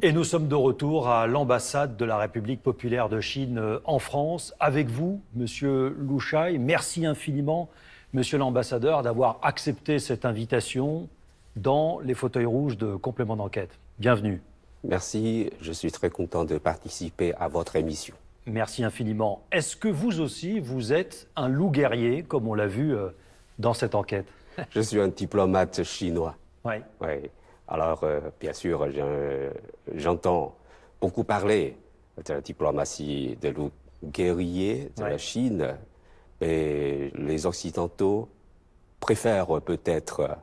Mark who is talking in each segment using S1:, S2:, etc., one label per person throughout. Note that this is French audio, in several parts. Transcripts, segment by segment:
S1: Et nous sommes de retour à l'ambassade de la République populaire de Chine en France. Avec vous, Monsieur Lu Shai. Merci infiniment, Monsieur l'ambassadeur, d'avoir accepté cette invitation dans les fauteuils rouges de complément d'enquête. Bienvenue.
S2: Merci, je suis très content de participer à votre émission.
S1: Merci infiniment. Est-ce que vous aussi, vous êtes un loup guerrier, comme on l'a vu dans cette enquête?
S2: Je suis un diplomate chinois.
S1: Oui.
S2: Oui. Alors, bien sûr, j'entends beaucoup parler de la diplomatie de loup guerrier de la Chine, mais les Occidentaux préfèrent peut-être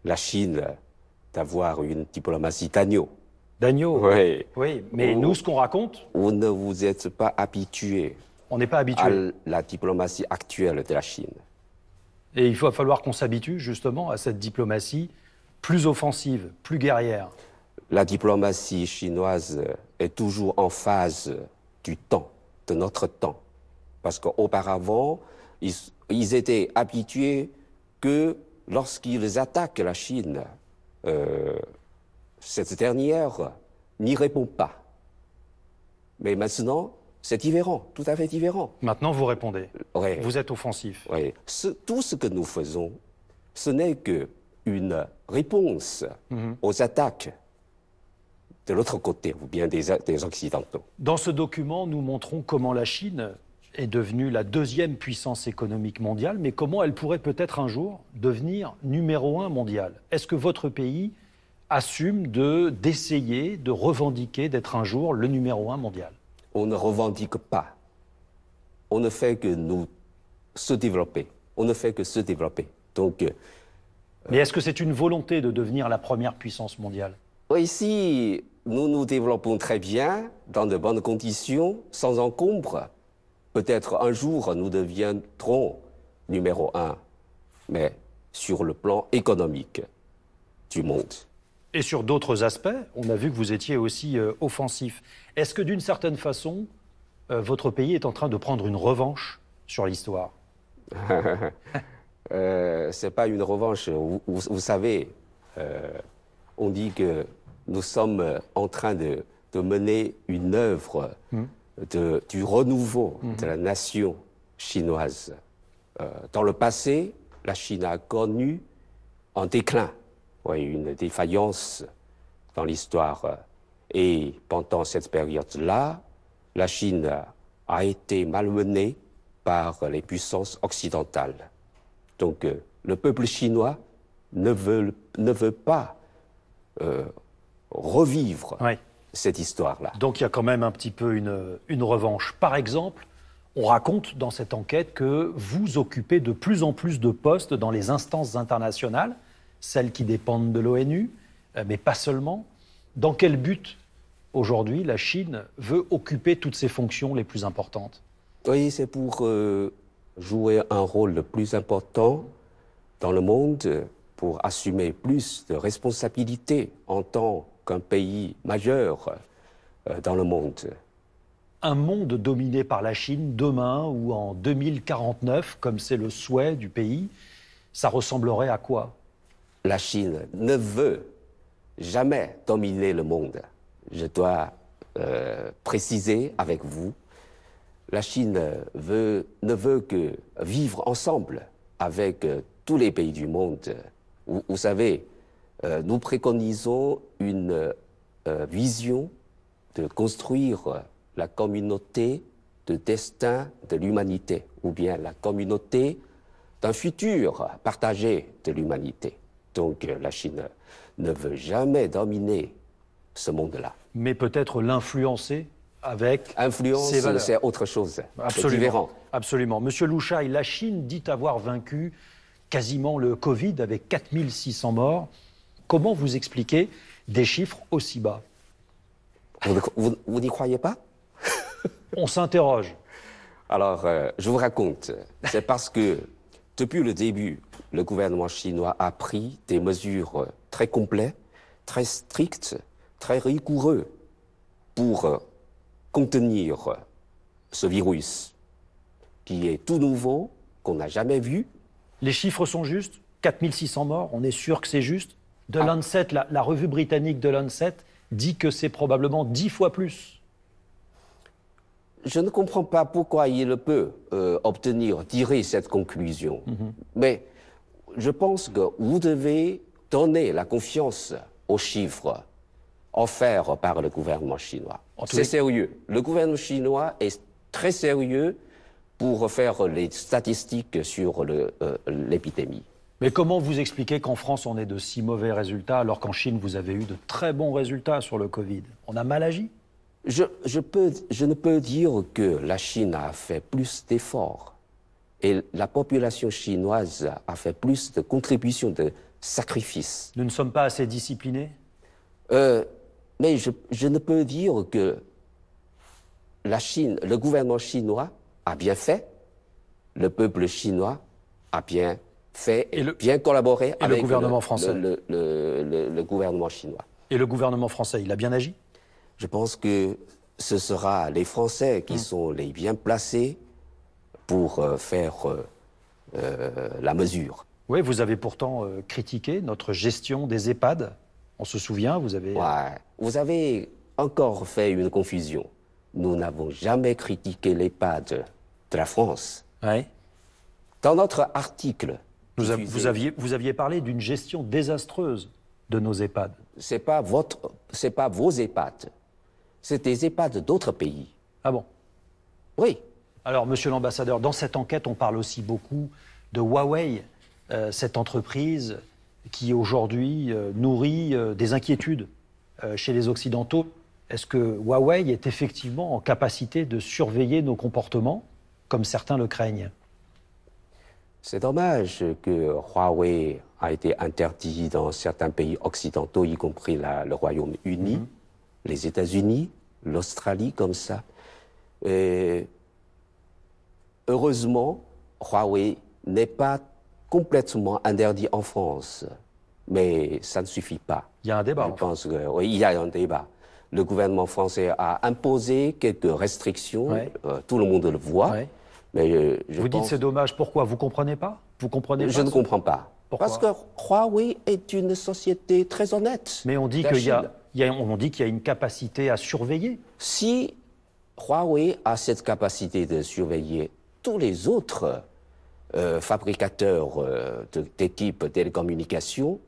S2: la Chine d'avoir une diplomatie d'agneau.
S1: D'agneau.
S2: Oui.
S1: Oui, mais nous, ce qu'on raconte...
S2: Vous ne vous êtes pas habitué.
S1: On n'est pas habitué.
S2: À la diplomatie actuelle de la Chine.
S1: Et il va falloir qu'on s'habitue justement à cette diplomatie plus offensive, plus guerrière.
S2: La diplomatie chinoise est toujours en phase du temps, de notre temps. Parce qu'auparavant, ils étaient habitués que lorsqu'ils attaquent la Chine, cette dernière n'y répond pas. Mais maintenant, c'est différent, tout à fait différent.
S1: Maintenant, vous répondez.
S2: Oui.
S1: Vous êtes offensif.
S2: Oui. Tout ce que nous faisons, ce n'est qu'une réponse aux attaques de l'autre côté, ou bien des Occidentaux.
S1: Dans ce document, nous montrons comment la Chine est devenue la deuxième puissance économique mondiale, mais comment elle pourrait peut-être un jour devenir numéro 1 mondial. Est-ce que votre pays assume d'essayer, de revendiquer d'être un jour le numéro 1 mondial?
S2: On ne revendique pas. On ne fait que nous se développer. On ne fait que se développer. Donc,
S1: mais est-ce que c'est une volonté de devenir la première puissance mondiale?
S2: Ici, nous nous développons très bien, dans de bonnes conditions, sans encombre. Peut-être un jour, nous deviendrons numéro 1, mais sur le plan économique du monde.
S1: Et sur d'autres aspects, on a vu que vous étiez aussi offensif. Est-ce que d'une certaine façon, votre pays est en train de prendre une revanche sur l'histoire?
S2: C'est pas une revanche. Vous savez, on dit que nous sommes en train de mener une œuvre du renouveau de la nation chinoise. Dans le passé, la Chine a connu un déclin. Oui, une défaillance dans l'histoire. Et pendant cette période-là, la Chine a été malmenée par les puissances occidentales. Donc, le peuple chinois ne veut pas revivre cette histoire-là.
S1: Donc, il y a quand même un petit peu une revanche. Par exemple, on raconte dans cette enquête que vous occupez de plus en plus de postes dans les instances internationales, celles qui dépendent de l'ONU, mais pas seulement. Dans quel but, aujourd'hui, la Chine veut occuper toutes ces fonctions les plus importantes?
S2: Oui, c'est pour jouer un rôle le plus important dans le monde, pour assumer plus de responsabilités en tant qu'un pays majeur dans le monde.
S1: Un monde dominé par la Chine demain ou en 2049, comme c'est le souhait du pays, ça ressemblerait à quoi?
S2: La Chine ne veut jamais dominer le monde. Je dois préciser avec vous, la Chine ne veut que vivre ensemble avec tous les pays du monde. Vous savez, nous préconisons une vision de construire la communauté de destin de l'humanité, ou bien la communauté d'un futur partagé de l'humanité. Donc la Chine ne veut jamais dominer ce monde-là.
S1: Mais peut-être l'influencer avec
S2: Influence,
S1: ses valeurs.
S2: c'est autre chose.
S1: Absolument.
S2: C'est différent.
S1: Absolument. Monsieur Lu Shai, la Chine dit avoir vaincu quasiment le Covid avec 4600 morts. Comment vous expliquez des chiffres aussi bas?
S2: Vous n'y croyez pas?
S1: On s'interroge.
S2: Alors, je vous raconte. C'est parce que depuis le début, le gouvernement chinois a pris des mesures très complètes, très strictes, très rigoureuses pour contenir ce virus qui est tout nouveau, qu'on n'a jamais vu.
S1: Les chiffres sont justes? 4600 morts, on est sûr que c'est juste? De Lancet, la revue britannique de Lancet dit que c'est probablement 10 fois plus.
S2: Je ne comprends pas pourquoi il peut tirer cette conclusion. Mais je pense que vous devez donner la confiance aux chiffres offerts par le gouvernement chinois. C'est sérieux. Le gouvernement chinois est très sérieux pour faire les statistiques sur l'épidémie.
S1: Mais comment vous expliquez qu'en France, on ait de si mauvais résultats, alors qu'en Chine, vous avez eu de très bons résultats sur le Covid? On a mal agi?
S2: Je ne peux dire que la Chine a fait plus d'efforts et la population chinoise a fait plus de contributions, de sacrifices.
S1: Nous ne sommes pas assez disciplinés?
S2: Mais je ne peux dire que la Chine, le gouvernement chinois a bien fait, le peuple chinois a bien fait et bien collaboré avec
S1: le gouvernement français.
S2: Le gouvernement chinois.
S1: Et le gouvernement français, il a bien agi?
S2: Je pense que ce sera les Français qui sont les bien placés pour faire la mesure.
S1: Oui, vous avez pourtant critiqué notre gestion des EHPAD. On se souvient, vous avez...
S2: Ouais. Vous avez encore fait une confusion. Nous n'avons jamais critiqué l'EHPAD de la France.
S1: Ouais.
S2: Dans notre article...
S1: Vous aviez parlé d'une gestion désastreuse de nos EHPAD.
S2: C'est pas vos EHPAD. C'est des EHPAD d'autres pays.
S1: Ah bon?
S2: Oui.
S1: Alors, monsieur l'ambassadeur, dans cette enquête, on parle aussi beaucoup de Huawei, cette entreprise qui aujourd'hui nourrit des inquiétudes chez les Occidentaux. Est-ce que Huawei est effectivement en capacité de surveiller nos comportements, comme certains le craignent?
S2: C'est dommage que Huawei a été interdit dans certains pays occidentaux, y compris le Royaume-Uni, les États-Unis, l'Australie, comme ça. Et heureusement, Huawei n'est pas complètement interdit en France, mais ça ne suffit pas.
S1: Il y a un débat.
S2: Je pense que, oui, il y a un débat. Le gouvernement français a imposé quelques restrictions, tout le monde le voit. Ouais. Mais
S1: vous dites c'est dommage, pourquoi? Vous comprenez pas? Vous comprenez pas?
S2: Je ne comprends pas.
S1: Pourquoi?
S2: Parce que Huawei est une société très honnête.
S1: Mais on dit qu'il y a une capacité à surveiller.
S2: Si Huawei a cette capacité de surveiller, tous les autres fabricateurs d'équipes de télécommunications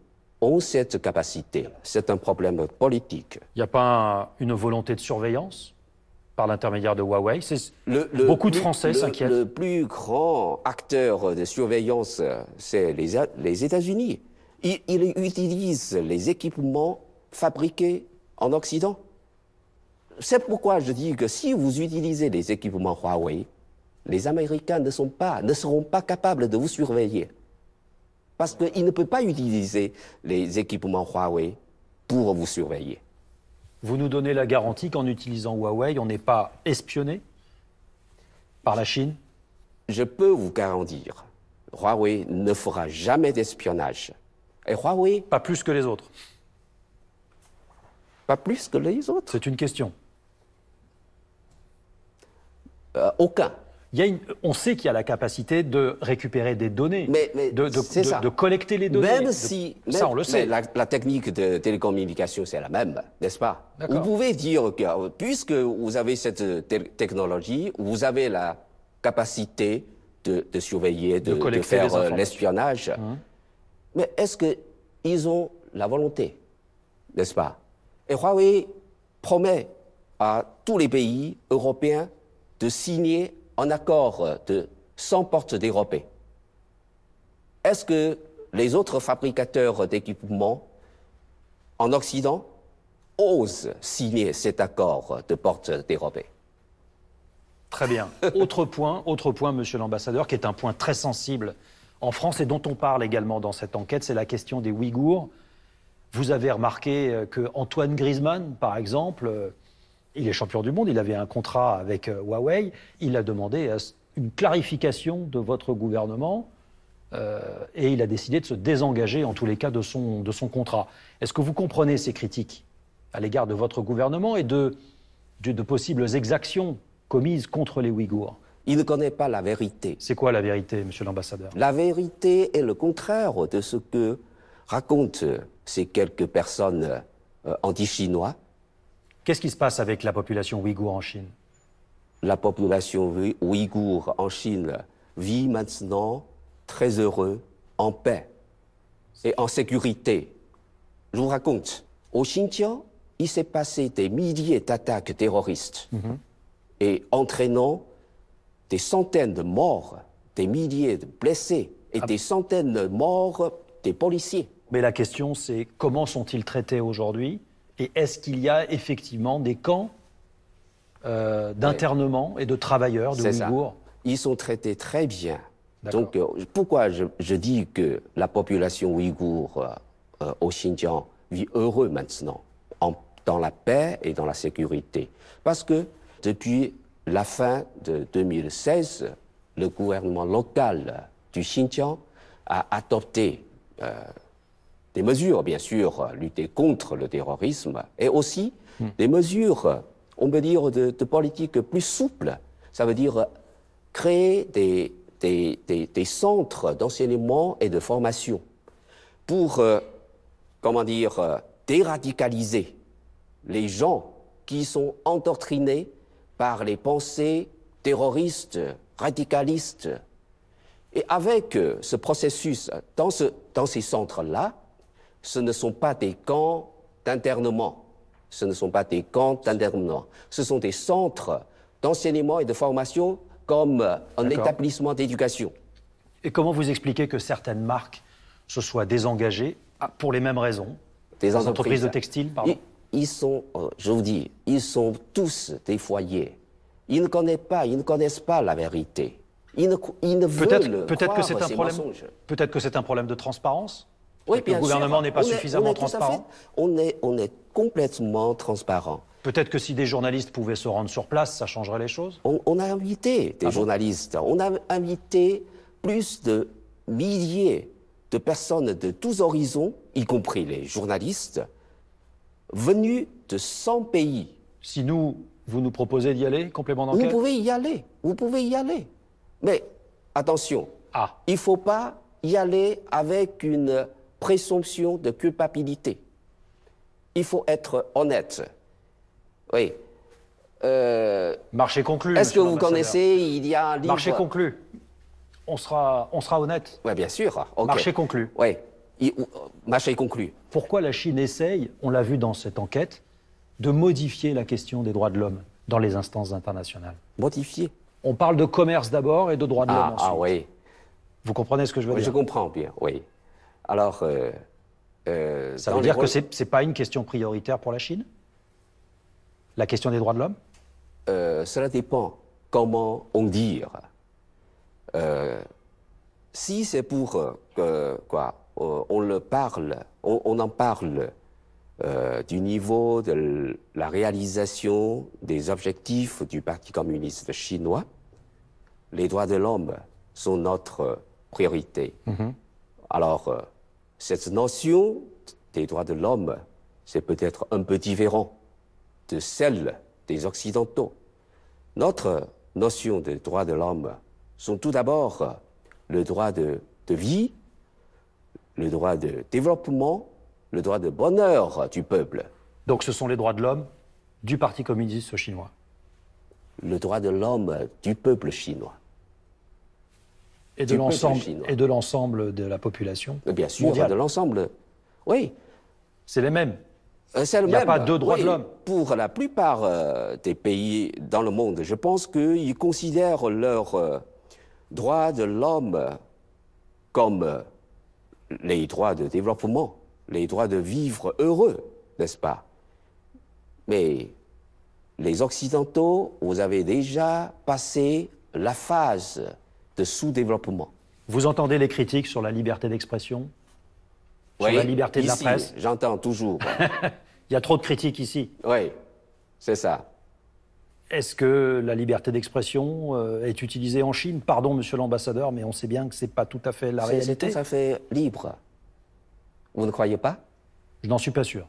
S2: ont cette capacité. C'est un problème politique.
S1: Il n'y a pas une volonté de surveillance par l'intermédiaire de Huawei? Beaucoup de Français s'inquiètent.
S2: Le plus grand acteur de surveillance, c'est les États-Unis. Ils utilisent les équipements fabriqués en Occident. C'est pourquoi je dis que si vous utilisez les équipements Huawei, les Américains ne seront pas capables de vous surveiller. Parce qu'ils ne peuvent pas utiliser les équipements Huawei pour vous surveiller.
S1: Vous nous donnez la garantie qu'en utilisant Huawei, on n'est pas espionné par la Chine?
S2: Je peux vous garantir, Huawei ne fera jamais d'espionnage. Et Huawei...
S1: Pas plus que les autres?
S2: Pas plus que les autres?
S1: C'est une question.
S2: Aucun.
S1: On sait qu'il y a la capacité de récupérer des données, de collecter les données.
S2: Même si,
S1: ça, on le sait.
S2: La technique de télécommunication, c'est la même, n'est-ce pas? Vous pouvez dire que, puisque vous avez cette technologie, vous avez la capacité de surveiller, de faire l'espionnage. Mais est-ce qu'ils ont la volonté, n'est-ce pas? Et Huawei promet à tous les pays européens de signer un accord sans porte dérobée. Est-ce que les autres fabricateurs d'équipements en Occident osent signer cet accord de porte dérobée?
S1: Très bien. Autre point, monsieur l'ambassadeur, qui est un point très sensible en France et dont on parle également dans cette enquête, c'est la question des Ouïghours. Vous avez remarqué que Antoine Griezmann, par exemple, il est champion du monde, il avait un contrat avec Huawei, il a demandé une clarification de votre gouvernement et il a décidé de se désengager, en tous les cas, de son contrat. Est-ce que vous comprenez ces critiques à l'égard de votre gouvernement et de possibles exactions commises contre les Ouïghours?
S2: Il ne connaît pas la vérité.
S1: C'est quoi la vérité, monsieur l'ambassadeur?
S2: La vérité est le contraire de ce que racontent ces quelques personnes anti-chinois
S1: Qu'est-ce qui se passe avec la population ouïghour en Chine?
S2: La population ouïghour en Chine vit maintenant très heureux, en paix et en sécurité. Je vous raconte, au Xinjiang, il s'est passé des milliers d'attaques terroristes et entraînant des centaines de morts, des milliers de blessés et des centaines de morts des policiers.
S1: Mais la question, c'est comment sont-ils traités aujourd'hui? Et est-ce qu'il y a effectivement des camps d'internement et de travailleurs, de Ouïghours?
S2: Ils sont traités très bien.
S1: D'accord.
S2: Donc, pourquoi je dis que la population ouïghour au Xinjiang vit heureux maintenant, dans la paix et dans la sécurité? Parce que depuis la fin de 2016, le gouvernement local du Xinjiang a adopté des mesures, bien sûr, lutter contre le terrorisme, et aussi des mesures, on peut dire, de politique plus souple. Ça veut dire créer des centres d'enseignement et de formation pour, comment dire, déradicaliser les gens qui sont endoctrinés par les pensées terroristes, radicalistes. Et avec ce processus, dans ces centres-là, ce ne sont pas des camps d'internement. Ce ne sont pas des camps d'internement. Ce sont des centres d'enseignement et de formation comme un établissement d'éducation.
S1: Et comment vous expliquez que certaines marques se soient désengagées pour les mêmes raisons?
S2: Des
S1: entreprises de textile, pardon.
S2: Ils sont, je vous dis, ils sont tous des foyers. Ils ne connaissent pas la vérité. Ils ne veulent croire ces mensonges.
S1: Peut-être que c'est un problème de transparence.
S2: Oui,
S1: que le gouvernement n'est pas suffisamment transparent.
S2: On est complètement transparent.
S1: Peut-être que si des journalistes pouvaient se rendre sur place, ça changerait les choses.
S2: On a invité des journalistes. On a invité plus de milliers de personnes de tous horizons, y compris les journalistes, venus de 100 pays.
S1: Si vous nous proposez d'y aller, complément d'enquête?
S2: Vous pouvez y aller. Mais attention, il ne faut pas y aller avec une présomption de culpabilité. Il faut être honnête. Oui.
S1: Marché conclu.
S2: Est-ce que vous connaissez, il y a un livre...
S1: Marché conclu. On sera honnête.
S2: Oui, bien sûr. Okay.
S1: Marché conclu.
S2: Oui, marché conclu.
S1: Pourquoi la Chine essaye, on l'a vu dans cette enquête, de modifier la question des droits de l'homme dans les instances internationales?
S2: Modifier?
S1: On parle de commerce d'abord et de droits de l'homme ensuite.
S2: Ah oui.
S1: Vous comprenez ce que je veux dire?
S2: Je comprends bien, oui. Alors...
S1: ça veut dire que ce n'est pas une question prioritaire pour la Chine? La question des droits de l'homme?
S2: Cela dépend comment on dit. Si c'est pour on en parle du niveau de la réalisation des objectifs du Parti communiste chinois, les droits de l'homme sont notre priorité. Alors, cette notion des droits de l'homme, c'est peut-être un peu différent de celle des Occidentaux. Notre notion de droits de l'homme sont tout d'abord le droit de vie, le droit de développement, le droit de bonheur du peuple.
S1: Donc ce sont les droits de l'homme du Parti communiste chinois?
S2: Le droit de l'homme du peuple chinois.
S1: Et de l'ensemble de la population?
S2: Bien sûr,
S1: mondiale.
S2: De l'ensemble. Oui.
S1: C'est les mêmes?
S2: C'est le
S1: même. Il n'y a pas deux droits de l'homme?
S2: Pour la plupart des pays dans le monde, je pense qu'ils considèrent leurs droits de l'homme comme les droits de développement, les droits de vivre heureux, n'est-ce pas? Mais les Occidentaux, vous avez déjà passé la phase de sous-développement.
S1: Vous entendez les critiques sur la liberté d'expression? Sur la liberté de la presse?
S2: J'entends toujours.
S1: Il y a trop de critiques ici.
S2: Oui, c'est ça.
S1: Est-ce que la liberté d'expression est utilisée en Chine? Pardon, monsieur l'ambassadeur, mais on sait bien que ce n'est pas tout à fait la réalité.
S2: C'est tout à fait libre. Vous ne croyez pas?
S1: Je n'en suis pas sûr.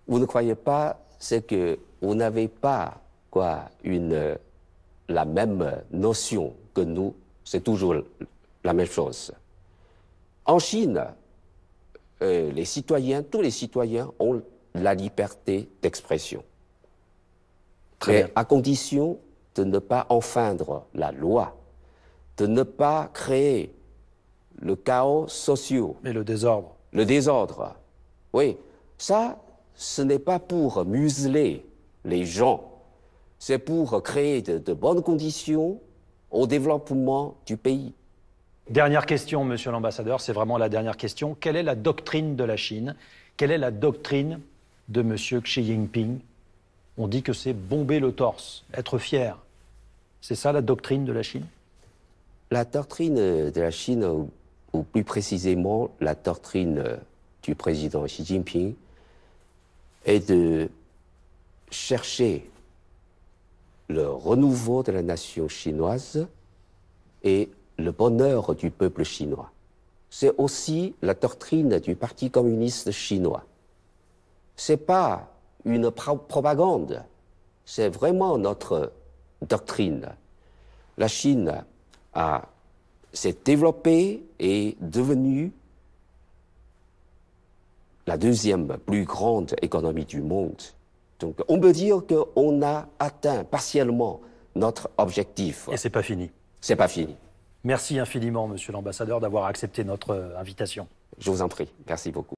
S2: Vous ne croyez pas, c'est que vous n'avez pas la même notion que nous. C'est toujours la même chose. En Chine, tous les citoyens ont la liberté d'expression.
S1: Très
S2: Mais
S1: bien.
S2: à condition de ne pas enfreindre la loi, de ne pas créer le chaos social,
S1: Et le désordre.
S2: le désordre. Oui, ça, ce n'est pas pour museler les gens, c'est pour créer de bonnes conditions au développement du pays.
S1: Dernière question, monsieur l'ambassadeur, c'est vraiment la dernière question. Quelle est la doctrine de la Chine? Quelle est la doctrine de monsieur Xi Jinping? On dit que c'est bomber le torse, être fier. C'est ça la doctrine de la Chine?
S2: La doctrine de la Chine, ou plus précisément la doctrine du président Xi Jinping, est de chercher le renouveau de la nation chinoise et le bonheur du peuple chinois. C'est aussi la doctrine du Parti communiste chinois. Ce n'est pas une propagande, c'est vraiment notre doctrine. La Chine s'est développée et est devenue la deuxième plus grande économie du monde. Donc on peut dire qu'on a atteint partiellement notre objectif.
S1: Et c'est pas fini.
S2: C'est pas fini.
S1: Merci infiniment, monsieur l'ambassadeur, d'avoir accepté notre invitation.
S2: Je vous en prie. Merci beaucoup.